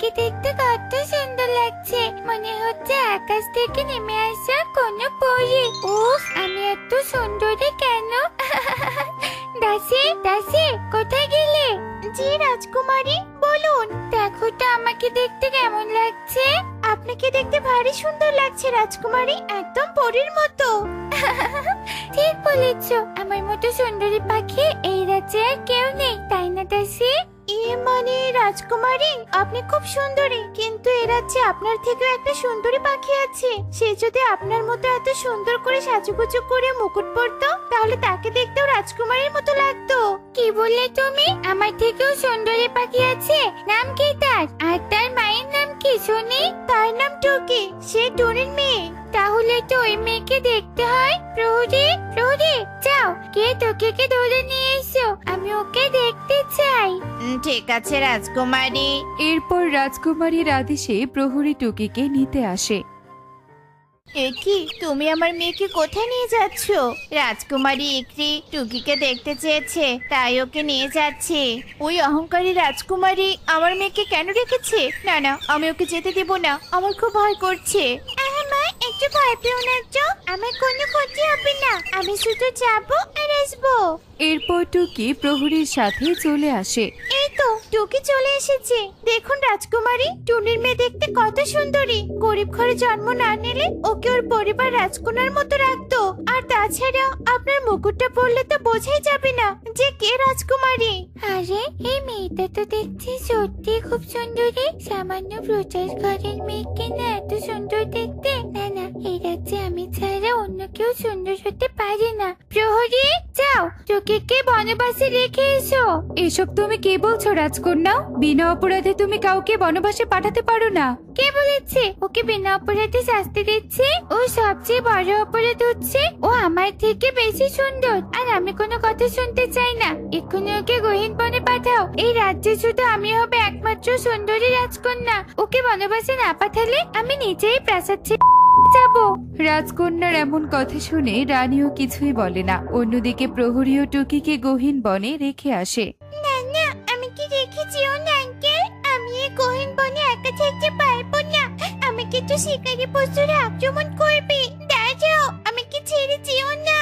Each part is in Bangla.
আমাকে দেখতে কত সুন্দর লাগছে, মনে হচ্ছে আকাশ থেকে নেমে আসা কোনো পরী। উফ, আমি এত সুন্দরী কেন? দাসী, দাসী, কোথায় গেলে? জি রাজকুমারী, বলুন। দেখো তো আমাকে দেখতে কেমন লাগছে। আপনাকে দেখতে ভারী সুন্দর লাগছে রাজকুমারী, একদম পরীর মতো। ঠিক বলেছো, আমার মতো সুন্দরী পাখি এই রাজ্যে আর কেউ নেই, তাই না দাসী? মানে রাজকুমারী, আপনি খুব সুন্দরী, কিন্তু এ রাজ্যে আপনার থেকেও একটা সুন্দরী পাখি আছে। সে যদি আপনার মতো এত সুন্দর করে সাজুগুজু করে মুকুট পরতো, তাহলে তাকে দেখতেও রাজকুমারীর মতো লাগতো। কি বললে তুমি? আমার থেকেও সুন্দরী পাখি আছে? নাম কি তার? আর তার মায়ের নাম কি শুনি? তার নাম টুকি, সে টুনির মেয়ে। তাহলে তো ওই মেয়েকে দেখতে হয়। প্রহরী, প্রহরী, যাও কে টুকিকে ধরে নিয়ে এসো, আমি ওকে দেখতে চাই। ঠিক আছে রাজকুমারী। এরপর রাজকুমারীর আদেশে প্রহরী টুকিকে নিতে আসে। একি, তুমি আমার মেয়েকে কোথায় নিয়ে যাচ্ছ? রাজকুমারী ইকরি টুকিকে দেখতে চেয়েছে, তাই ওকে নিয়ে যাচ্ছে। ওই অহংকারী রাজকুমারী আমার মেয়েকে কেন রেখেছে? না না, আমি ওকে যেতে দেব না, আমার খুব ভয় করছে। মা, একটু ভয় পেও না তো, আমার কোনো ক্ষতি হবে না, আমি শুধু যাবো আর আসবো। এরপর টুকি প্রহরীর সাথে চলে আসে। এই তো টুকি চলে এসেছে। দেখুন রাজকুমারী, টুনির মেয়ে দেখতে কত সুন্দরী। গরিব ঘরে জন্ম না নিলে ওকে ওর পরিবার রাজকন্যার মতো রাখতো। আর তাছাড়া আপনার মুকুটটা পরলে তো বোঝাই যাবে না যে কে রাজকুমারী। আরে, এই মেয়েটা তো দেখছি সত্যি খুব সুন্দরী। সামান্য প্রজার ঘরের মেয়েকে না এত সুন্দর দেখতে? না না, এই রাজ্যে আমি ছাড়া অন্য কেউ সুন্দর হতে পারে না। প্রহরী, যাও টুকিকে বনবাসে রেখে এসো। এসব তুমি কে বলছো রাজকন্যা? বিনা অপরাধে তুমি কাউকে বনবাসে পাঠাতে পারো না। কে বলেছে ওকে বিনা অপরাধে শাস্তি দিচ্ছে? ও সবচেয়ে বড় অপরাধ হচ্ছে ও আমার থেকে বেশি সুন্দর, আর আমি কোনো কথা শুনতে চাই না। এক্ষুনি ওকে গহীন বনে পাঠাও। এই রাজ্যে শুধু আমি হবে একমাত্র সুন্দরী রাজকন্যা। ওকে বনবাসে না পাঠালে আমি নিজেই প্রাসাদ ছেড়ে যাবো। রাজকন্যার এমন কথা শুনে রানীও কিছুই বলে না। অন্যদিকে প্রহরীও টুকিকে গহীন বনে রেখে আসে। না না, আমি কি রেখেছি ও আঙ্কেল? আমি এই গহীন বনে একা থাকতে পারবো না, আমাকে তো শিকারী পশুরা আক্রমণ করবে। দাঁড়াও, আমাকে ছেড়ে যেও না।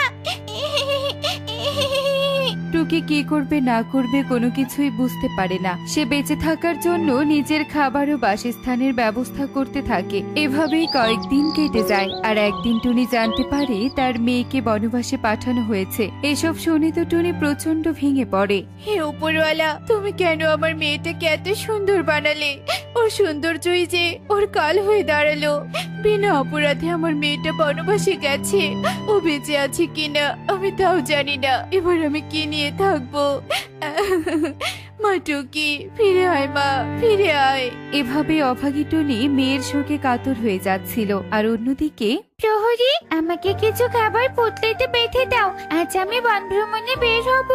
টুকি কি করবে না করবে কোনো কিছুই বুঝতে পারে না। সে বেঁচে থাকার জন্য নিজের খাবার ও বাসস্থানের ব্যবস্থা করতে থাকে। এভাবেই কয়েকদিন কেটে যায়। আর একদিন টুনি জানতে পারে তার মেয়েকে বনবাসে পাঠানো হয়েছে। এসব শুনে তো টুনি প্রচন্ড ভেঙে পড়ে। হে উপরওয়ালা, তুমি কেন আমার মেয়েটাকে এত সুন্দর বানালে? ওর সৌন্দর্যই যে ওর কাল হয়ে দাঁড়ালো। বিনা অপরাধে আমার মেয়েটা বনবাসে গেছে, ও বেঁচে আছে কিনা আমি তাও জানি না। এবার আমি কি নিয়ে থাকবো? মা টুকি, ফিরে আয় মা, ফিরে আয়। এভাবে অভাগী টুনি মেয়ের শোকে কাতর হয়ে যাচ্ছিল। আর অন্যদিকে প্রহরী, আমাকে কিছু খাবার পুতলিতে বেঁধে দাও, আজ আমি বন ভ্রমণে বের হব।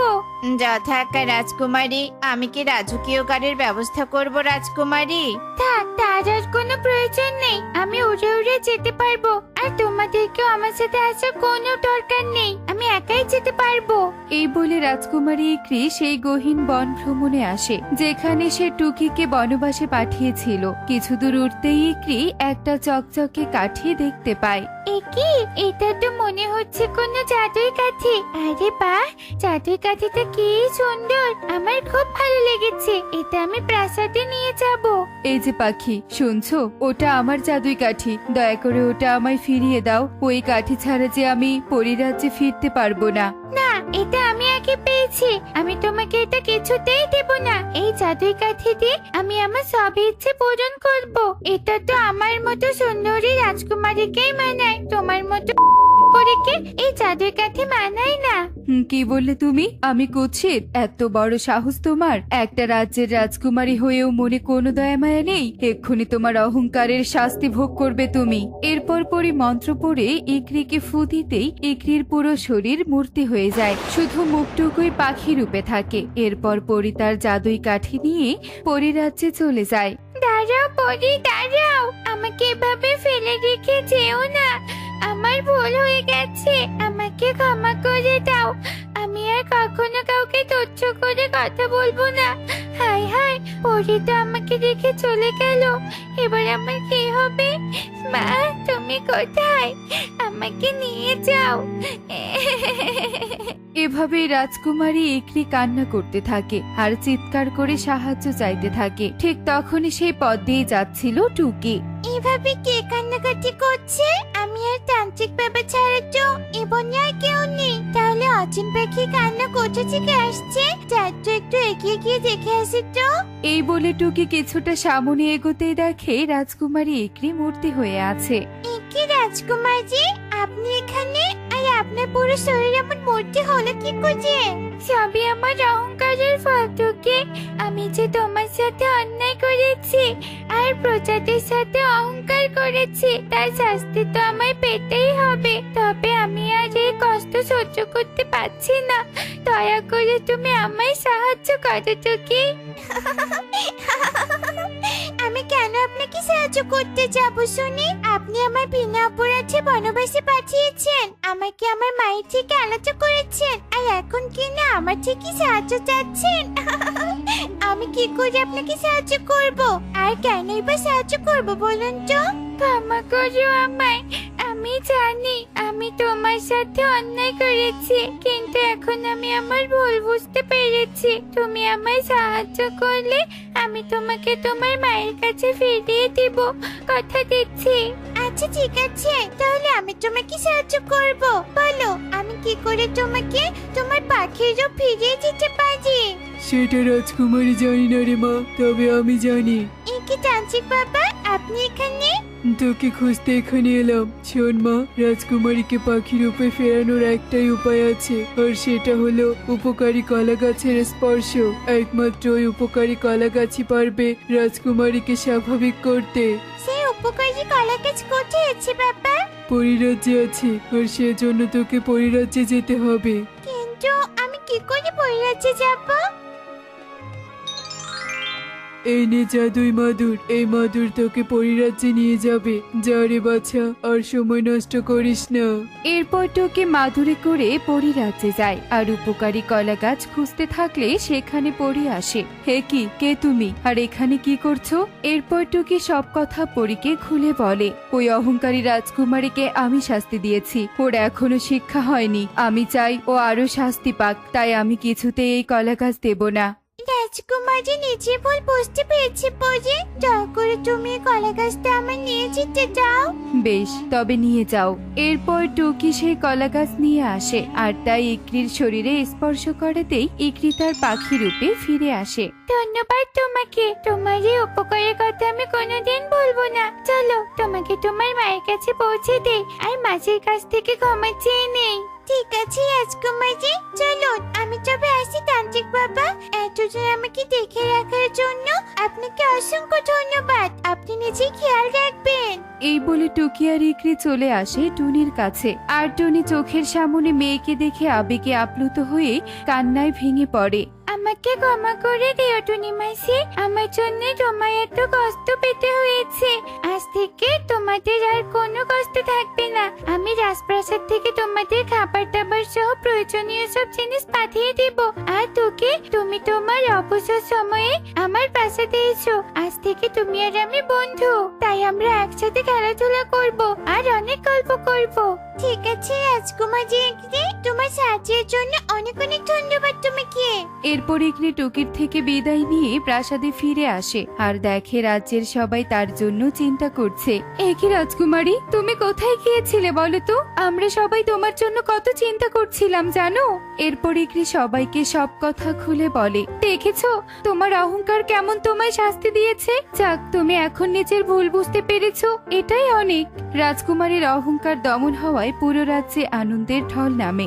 যথাজ্ঞা রাজকুমারী। আমি কি রাজকীয় গাড়ির ব্যবস্থা করব রাজকুমারী? থাক, তার আর কোনো প্রয়োজন নেই, আমি উড়ে উড়ে যেতে পারবো। আর তোমাদেরকেও আমার সাথে আসার কোনো দরকার নেই, আমি একাই যেতে পারবো। এই বলে রাজকুমারী ইকরি সেই গহীন বন ভ্রমণে আসে, যেখানে সে টুকিকে বনবাসে পাঠিয়েছিল। কিছু দূর উঠতেই ইকরি একটা চকচকে কাঠি দেখতে পায়। একি, এটা তো মনে হচ্ছে কোনো জাদুই কাঠি। আরে বাহ, জাদুই কাঠিটা কি সুন্দর, আমার খুব ভালো লেগেছে। এটা আমি প্রাসাদে নিয়ে যাব। এই যে পাখি, শুনছো? ওটা আমার জাদুই কাঠি, দয়া করে ওটা আমায় ফিরিয়ে দাও। ওই কাঠি ছাড়া যে আমি পরিরাজ্যে ফিরতে পারবো না। না, এটা আমি আগে পেয়েছি, আমি তোমাকে এটা কিছুতেই দেব না। এই জাদুই কাঠি দিয়ে আমি আমার সব ইচ্ছে পূরণ করব। এটা তো আমার মতো সুন্দরী রাজকুমারীকেই মানায়, তোমার মতো পরীকে এই জাদুই কাঠি মানায় না। কি বললে তুমি? আমি কুৎসিত? এত বড় সাহস তোমার! একটা রাজ্যের রাজকুমারী হয়েও মনে কোনো দয়া মায়া নেই। এক্ষুনি তোমার অহংকারের শাস্তি ভোগ করবে তুমি। এরপর পরি মন্ত্র পড়ে ইকরিকে ফু দিতেই ইকরির পুরো শরীর মূর্তি হয়ে যায়, শুধু মুখটুকুই পাখি রূপে থাকে। এরপর পরি তার জাদুই কাঠি নিয়ে পরিরাজ্যে চলে যায়। দাঁড়াও পরি, দাঁড়াও, আমাকে এভাবে ফেলে রেখে যেও না। আমার ভুল হয়ে গেছে, আমাকে ক্ষমা করে দাও। আমি আর কখনো কাউকে তুচ্ছ করে কথা বলবো না। হায় হায়, পরি তো আমাকে রেখে চলে গেল। এবার আমার কি হবে? মা, তুমি কোথায়? আমাকে নিয়ে যাও। এভাবে রাজকুমারী ইকরি কান্না করতে থাকে আর চিৎকার করে সাহায্য চাইতে থাকে। ঠিক তখনই সেই পথ দিয়ে যাচ্ছিল টুকি। এভাবে কে কান্নাকাটি করছে? আমি আর তান্ত্রিক বাবা ছাড়া তো এ বনে আর কেউ নেই। তাহলে অচিন পাখি কান্না কোথা থেকে আসছে? যার তো একটু এগিয়ে গিয়ে দেখে আসি তো। এই বলে টুকি কিছুটা সামনে এগোতেই দেখে রাজকুমারী ইকরি মূর্তি হয়ে আছে। কি রাজকুমারজি, আপনি এখানে? আর আপনার পুরো শরীর এমন মূর্তি হলো কি করে? সবই আমার অহংকারের ফল টুকি। আমি যে তোমার সাথে অন্যায় করেছি আর প্রজাদের সাথে অহংকার করেছি, তার শাস্তি তো আমায় পেতেই হবে। তবে আমি আর এই কষ্ট সহ্য করতে পারছি না। দয়া করে তুমি আমায় সাহায্য করো টুকি। আমি কেন আপনাকে সাহায্য করতে যাব শুনি? আপনি আমার বিনা অপরাধে বনবাসে পাঠিয়েছেন, আমাকে আমার মায়ের থেকে আলাদা করেছেন, আর এখন কি না আমার থেকে সাহায্য চাচ্ছেন? আমি কি করে আপনাকে সাহায্য করব? আর কেনই বা সাহায্য করব বলুন তো? ক্ষমা করো আমায়। আমি জানি আমি তোমার সাথে অন্যায় করেছি, কিন্তু এখন আমি আমার ভুল বুঝতে পেরেছি। তুমি আমায় সাহায্য করলে আমি তোমাকে তোমার মায়ের কাছে ফিরিয়ে দিব, কথা দিচ্ছি। আচ্ছা ঠিক আছে, তাহলে আমি তোমাকে সাহায্য করব। বলো আমি কি করে তোমাকে তোমার পাখির রূপ ফিরিয়ে দিতে পারি? সেটা রাজকুমারী জানি না রে মা, তবে আমি জানি। এই কি তান্ত্রিক বাবা, আপনি এখানে? তোকে খুঁজতে এখানে এলাম। শোন মা, রাজকুমারীকে পাখি রূপে ফেরানোর একটাই উপায় আছে, আর সেটা হলো উপকারী কলা গাছের স্পর্শ। একমাত্র ওই উপকারী কলা গাছই পারবে রাজকুমারীকে স্বাভাবিক করতে। সেই উপকারী কলা গাছ কোথায় আছে বাবা? পরিরাজ্যে আছে, আর সেজন্য তোকে পরিরাজ্যে যেতে হবে। কিন্তু আমি কি করে পরিরাজ্যে যাব? এই নে জাদুই মাদুর, এই মাদুর তোকে পরিরাজ্যে নিয়ে যাবে। যা রে বাছা, আর সময় নষ্ট করিস না। এরপর টুকি মাদুরে করে পরী রাজ্যে যায় আর উপকারী কলা গাছ খুঁজতে থাকলে সেখানে পরী আসে। হে কি, কে তুমি, আর এখানে কি করছো? এরপর টুকি সব কথা পরীকে খুলে বলে। ওই অহংকারী রাজকুমারীকে আমি শাস্তি দিয়েছি, ওর এখনো শিক্ষা হয়নি। আমি চাই ও আরো শাস্তি পাক, তাই আমি কিছুতেই এই কলা গাছ দেব না। রাজকুমারী নিজে ভুল বুঝতে পেরেছে পরে। দয়া করে তুমি এই কলা গাছটা আমার নিয়ে যেতে দাও। বেশ, তবে নিয়ে যাও। এরপর টুকি সেই কলা গাছ নিয়ে আসে আর তাই ইকরির শরীরে স্পর্শ করাতেই ইকরি তার পাখি রূপে ফিরে আসে। ধন্যবাদ তোমাকে, তোমার এই উপকারের কথা আমি কোনোদিন ভুলবো না। চলো তোমাকে তোমার মায়ের কাছে পৌঁছে দেই আর মাছের কাছ থেকে ক্ষমা চেয়ে নেই। ঠিক আছে রাজকুমারী, চলুন আমি তবে আসি। তান্ত্রিক বাবা, এতদিন আমাকে দেখে রাখার জন্য আপনাকে অসংখ্য ধন্যবাদ। আপনি নিজেই খেয়াল রাখবেন। এই বলে টুকি আর ইকরি চলে আসে টুনির কাছে, আর টুনি চোখের সামনে মেয়েকে দেখে আবেগে আপ্লুত হয়ে কান্নায় ভেঙে পড়ে। আমাকে ক্ষমা করে দিও টুনি মাসি, আমার জন্য তোমার এত কষ্ট পেতে হয়েছে। আজ থেকে তোমাদের আর কোনো কষ্ট থাকবে না। আমি রাজপ্রাসাদ থেকে তোমাদের খাবার দাবার সহ প্রয়োজনীয় সব জিনিস পাঠিয়ে দেব। আর তোকে, তুমি তোমার অবসর সময়ে আমার প্রাসাদে এসো। আজ থেকে তুমি আর আমি বন্ধু, তাই আমরা একসাথে খেলাধুলা করব আর অনেক গল্প করব। ঠিক আছে রাজকুমারী, তোমার সাহায্যের জন্য অনেক অনেক ধন্যবাদ তোমাকে। এরপর ইকরি টুকির থেকে বিদায় নিয়ে প্রাসাদে ফিরে আসে আর দেখে রাজ্যের সবাই তার জন্য চিন্তা করছে। একই রাজকুমারী, তুমি কোথায় গিয়েছিলে বলো তো? আমরা সবাই তোমার জন্য কত চিন্তা করছিলাম জানো। এরপর ইকরি সবাইকে সব কথা খুলে বলে। দেখেছো তোমার অহংকার কেমন তোমায় শাস্তি দিয়েছে। যাক, তুমি এখন নিজের ভুল বুঝতে পেরেছো, এটাই অনেক। রাজকুমারীর অহংকার দমন হওয়ায় পুরো রাজ্যে আনন্দের ঢল নামে।